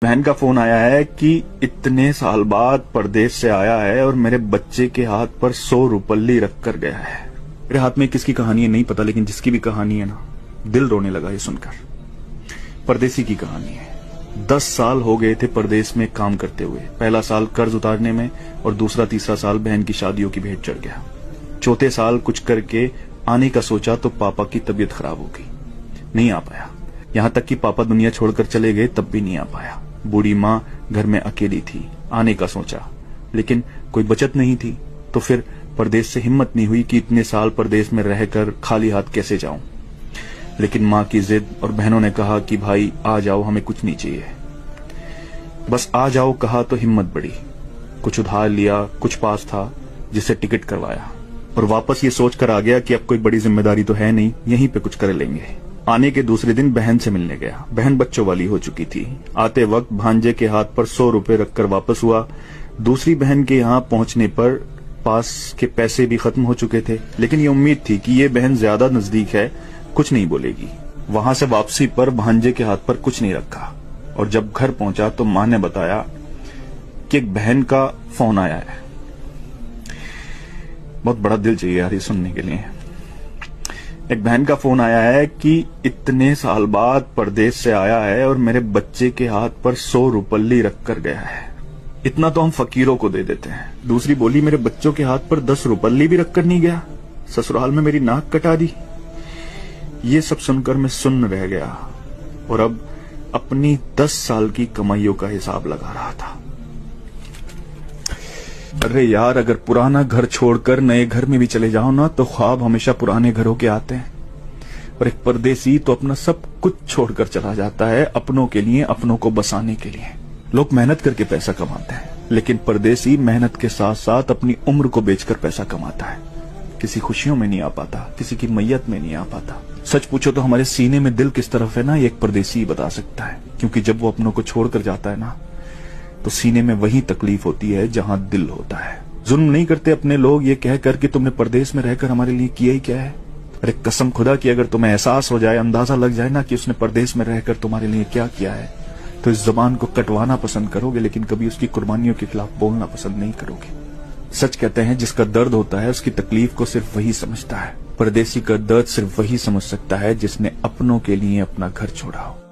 बहन का फोन आया है कि इतने साल बाद परदेश से आया है और मेरे बच्चे के हाथ पर 100 रुपल्ली रख कर गया है। मेरे हाथ में किसकी कहानी है नहीं पता, लेकिन जिसकी भी कहानी है ना, दिल रोने लगा ये सुनकर। परदेसी की कहानी है। 10 साल हो गए थे परदेश में काम करते हुए। पहला साल कर्ज उतारने में और दूसरा तीसरा साल बहन की शादियों की भेंट चढ़ गया। चौथे साल कुछ करके आने का सोचा तो पापा की तबीयत खराब हो गई, नहीं आ पाया। यहां तक कि पापा दुनिया छोड़कर चले गए तब भी नहीं आ पाया। बूढ़ी माँ घर में अकेली थी। आने का सोचा लेकिन कोई बचत नहीं थी, तो फिर परदेश से हिम्मत नहीं हुई कि इतने साल परदेश में रहकर खाली हाथ कैसे जाऊं। लेकिन माँ की जिद और बहनों ने कहा कि भाई आ जाओ, हमें कुछ नहीं चाहिए, बस आ जाओ कहा तो हिम्मत बढ़ी। कुछ उधार लिया, कुछ पास था जिससे टिकट करवाया और वापस ये सोचकर आ गया कि अब कोई बड़ी जिम्मेदारी तो है नहीं, यहीं पे कुछ कर लेंगे। आने के दूसरे दिन बहन से मिलने गया। बहन बच्चों वाली हो चुकी थी। आते वक्त भांजे के हाथ पर 100 रुपए रखकर वापस हुआ। दूसरी बहन के यहाँ पहुंचने पर पास के पैसे भी खत्म हो चुके थे, लेकिन ये उम्मीद थी कि ये बहन ज्यादा नजदीक है, कुछ नहीं बोलेगी। वहां से वापसी पर भांजे के हाथ पर कुछ नहीं रखा और जब घर पहुंचा तो मां ने बताया कि एक बहन का फोन आया है। बहुत बड़ा दिल चाहिए यार ये सुनने के लिए। एक बहन का फोन आया है कि इतने साल बाद परदेश से आया है और मेरे बच्चे के हाथ पर 100 रुपल्ली रख कर गया है। इतना तो हम फकीरों को दे देते हैं। दूसरी बोली, मेरे बच्चों के हाथ पर 10 रुपल्ली भी रख कर नहीं गया, ससुराल में मेरी नाक कटा दी। ये सब सुनकर मैं सुन्न रह गया और अब अपनी 10 साल की कमाइयों का हिसाब लगा रहा था। अरे यार, अगर पुराना घर छोड़कर नए घर में भी चले जाओ ना तो ख्वाब हमेशा पुराने घरों के आते हैं। और एक परदेसी तो अपना सब कुछ छोड़कर चला जाता है अपनों के लिए, अपनों को बसाने के लिए। लोग मेहनत करके पैसा कमाते हैं, लेकिन परदेसी मेहनत के साथ साथ अपनी उम्र को बेचकर पैसा कमाता है। किसी खुशियों में नहीं आ पाता, किसी की मैयत में नहीं आ पाता। सच पूछो तो हमारे सीने में दिल किस तरफ है ना, ये एक परदेसी ही बता सकता है। क्योंकि जब वो अपनों को छोड़कर जाता है ना तो सीने में वही तकलीफ होती है जहां दिल होता है। जुल्म नहीं करते अपने लोग ये कहकर कि तुमने परदेश में रहकर हमारे लिए किया ही क्या है। अरे कसम खुदा की, अगर तुम्हें एहसास हो जाए, अंदाजा लग जाए ना कि उसने परदेश में रहकर तुम्हारे लिए क्या किया है, तो इस जबान को कटवाना पसंद करोगे, लेकिन कभी उसकी कुर्बानियों के खिलाफ बोलना पसंद नहीं करोगे। सच कहते हैं जिसका दर्द होता है उसकी तकलीफ को सिर्फ वही समझता है। परदेसी का दर्द सिर्फ वही समझ सकता है जिसने अपनों के लिए अपना घर छोड़ा हो।